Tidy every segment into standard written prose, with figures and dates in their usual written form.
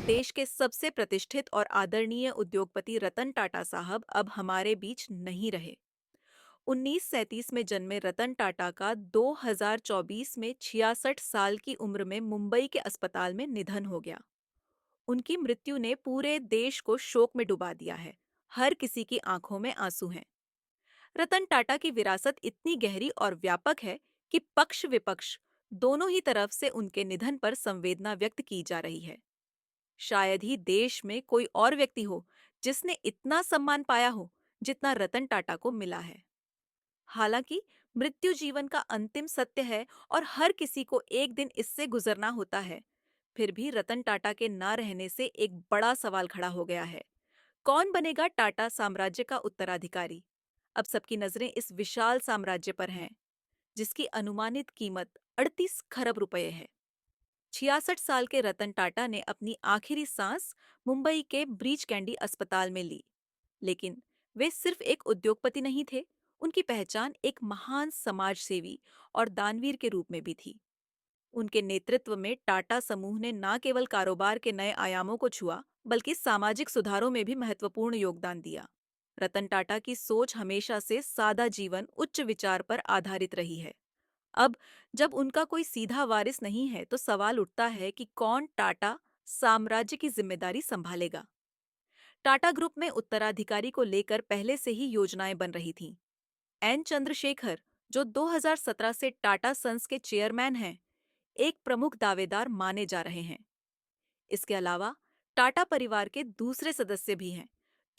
देश के सबसे प्रतिष्ठित और आदरणीय उद्योगपति रतन टाटा साहब अब हमारे बीच नहीं रहे। 1937 में जन्मे रतन टाटा का 2024 में 66 साल की उम्र में मुंबई के अस्पताल में निधन हो गया। उनकी मृत्यु ने पूरे देश को शोक में डुबा दिया है। हर किसी की आंखों में आंसू हैं। रतन टाटा की विरासत इतनी गहरी और व्यापक है कि पक्ष विपक्ष दोनों ही तरफ से उनके निधन पर संवेदना व्यक्त की जा रही है। शायद ही देश में कोई और व्यक्ति हो जिसने इतना सम्मान पाया हो जितना रतन टाटा को मिला है। हालांकि मृत्यु जीवन का अंतिम सत्य है और हर किसी को एक दिन इससे गुजरना होता है, फिर भी रतन टाटा के ना रहने से एक बड़ा सवाल खड़ा हो गया है। कौन बनेगा टाटा साम्राज्य का उत्तराधिकारी? अब सबकी नजरें इस विशाल साम्राज्य पर हैं, जिसकी अनुमानित कीमत 38 खरब रुपए है। 66 साल के रतन टाटा ने अपनी आखिरी सांस मुंबई के ब्रीच कैंडी अस्पताल में ली। लेकिन वे सिर्फ एक उद्योगपति नहीं थे, उनकी पहचान एक महान समाज सेवी और दानवीर के रूप में भी थी। उनके नेतृत्व में टाटा समूह ने न केवल कारोबार के नए आयामों को छुआ, बल्कि सामाजिक सुधारों में भी महत्वपूर्ण योगदान दिया। रतन टाटा की सोच हमेशा से सादा जीवन, उच्च विचार पर आधारित रही है। अब जब उनका कोई सीधा वारिस नहीं है, तो सवाल उठता है कि कौन टाटा साम्राज्य की जिम्मेदारी संभालेगा। टाटा ग्रुप में उत्तराधिकारी को लेकर पहले से ही योजनाएं बन रही थीं। एन चंद्रशेखर, जो 2017 से टाटा सन्स के चेयरमैन हैं, एक प्रमुख दावेदार माने जा रहे हैं। इसके अलावा टाटा परिवार के दूसरे सदस्य भी हैं,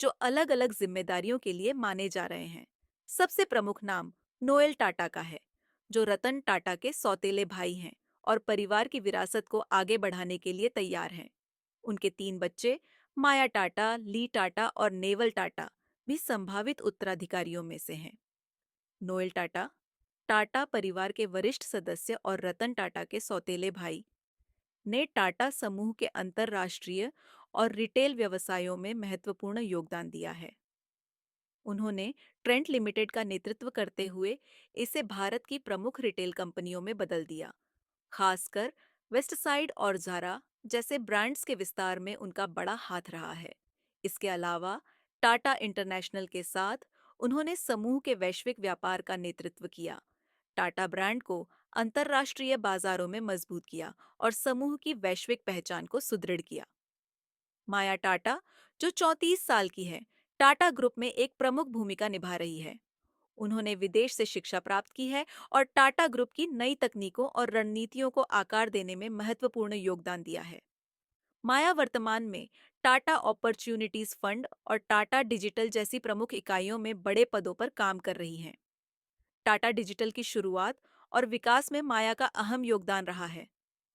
जो अलग अलग जिम्मेदारियों के लिए माने जा रहे हैं। सबसे प्रमुख नाम नोएल टाटा का है, जो रतन टाटा के सौतेले भाई हैं और परिवार की विरासत को आगे बढ़ाने के लिए तैयार हैं। उनके 3 बच्चे, माया टाटा, ली टाटा और नेवल टाटा, भी संभावित उत्तराधिकारियों में से हैं। नोएल टाटा, टाटा परिवार के वरिष्ठ सदस्य और रतन टाटा के सौतेले भाई, ने टाटा समूह के अंतर्राष्ट्रीय और रिटेल व्यवसायों में महत्वपूर्ण योगदान दिया है। उन्होंने ट्रेंट लिमिटेड का नेतृत्व करते हुए इसे भारत की प्रमुख रिटेल कंपनियों में बदल दिया। खासकर वेस्टसाइड और ज़ारा जैसे ब्रांड्स के विस्तार में उनका बड़ा हाथ रहा है। इसके अलावा टाटा इंटरनेशनल के साथ उन्होंने समूह के वैश्विक व्यापार का नेतृत्व किया, टाटा ब्रांड को अंतर्राष्ट्रीय बाजारों में मजबूत किया और समूह की वैश्विक पहचान को सुदृढ़ किया। माया टाटा, जो 34 साल की है, टाटा ग्रुप में एक प्रमुख भूमिका निभा रही है। उन्होंने विदेश से शिक्षा प्राप्त की है और टाटा ग्रुप की नई तकनीकों और रणनीतियों को आकार देने में महत्वपूर्ण योगदान दिया है। माया वर्तमान में टाटा अपॉर्चुनिटीज फंड और टाटा डिजिटल जैसी प्रमुख इकाइयों में बड़े पदों पर काम कर रही हैं। टाटा डिजिटल की शुरुआत और विकास में माया का अहम योगदान रहा है,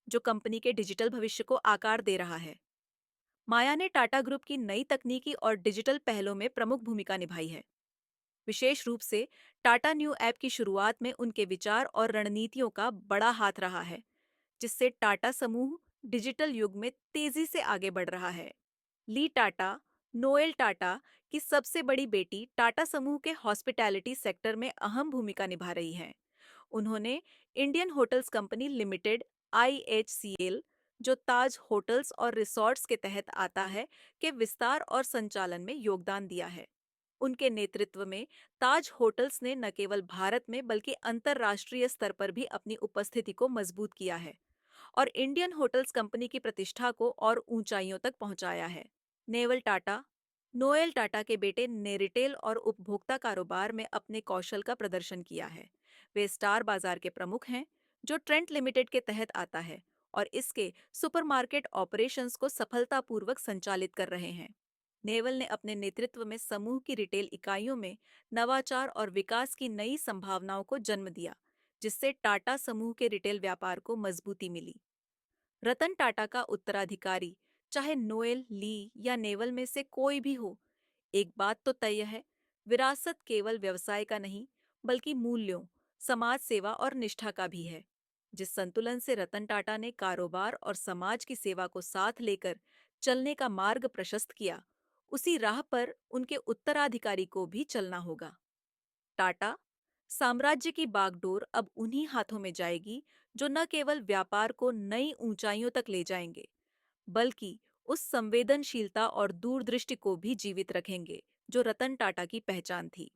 जो कंपनी के डिजिटल भविष्य को आकार दे रहा है। माया ने टाटा ग्रुप की नई तकनीकी और डिजिटल पहलों में प्रमुख भूमिका निभाई है। विशेष रूप से टाटा न्यू ऐप की शुरुआत में उनके विचार और रणनीतियों का बड़ा हाथ रहा है, जिससे टाटा समूह डिजिटल युग में तेजी से आगे बढ़ रहा है। ली टाटा, नोएल टाटा की सबसे बड़ी बेटी, टाटा समूह के हॉस्पिटैलिटी सेक्टर में अहम भूमिका निभा रही हैं। उन्होंने Indian hotels company limited (IHCL), जो ताज होटल्स और रिसॉर्ट्स के तहत आता है, के विस्तार और संचालन में योगदान दिया है। उनके नेतृत्व में ताज होटल्स ने न केवल भारत में बल्कि अंतर्राष्ट्रीय स्तर पर भी अपनी उपस्थिति को मजबूत किया है और इंडियन होटल्स कंपनी की प्रतिष्ठा को और ऊंचाइयों तक पहुंचाया है। नेवल टाटा, नोएल टाटा के बेटे ने रिटेल और उपभोक्ता कारोबार में अपने कौशल का प्रदर्शन किया है। वे स्टार बाजार के प्रमुख हैं, जो ट्रेंट लिमिटेड के तहत आता है और इसके सुपरमार्केट ऑपरेशंस को सफलतापूर्वक संचालित कर रहे हैं। नेवल ने अपने नेतृत्व में समूह की रिटेल इकाइयों में नवाचार और विकास की नई संभावनाओं को जन्म दिया, जिससे टाटा समूह के रिटेल व्यापार को मजबूती मिली। रतन टाटा का उत्तराधिकारी, चाहे नोएल, ली या नेवल में से कोई भी हो, एक बात तो तय है, विरासत केवल व्यवसाय का नहीं, बल्कि मूल्यों, समाज सेवा और निष्ठा का भी है। जिस संतुलन से रतन टाटा ने कारोबार और समाज की सेवा को साथ लेकर चलने का मार्ग प्रशस्त किया, उसी राह पर उनके उत्तराधिकारी को भी चलना होगा। टाटा साम्राज्य की बागडोर अब उन्हीं हाथों में जाएगी, जो न केवल व्यापार को नई ऊंचाइयों तक ले जाएंगे, बल्कि उस संवेदनशीलता और दूरदृष्टि को भी जीवित रखेंगे जो रतन टाटा की पहचान थी।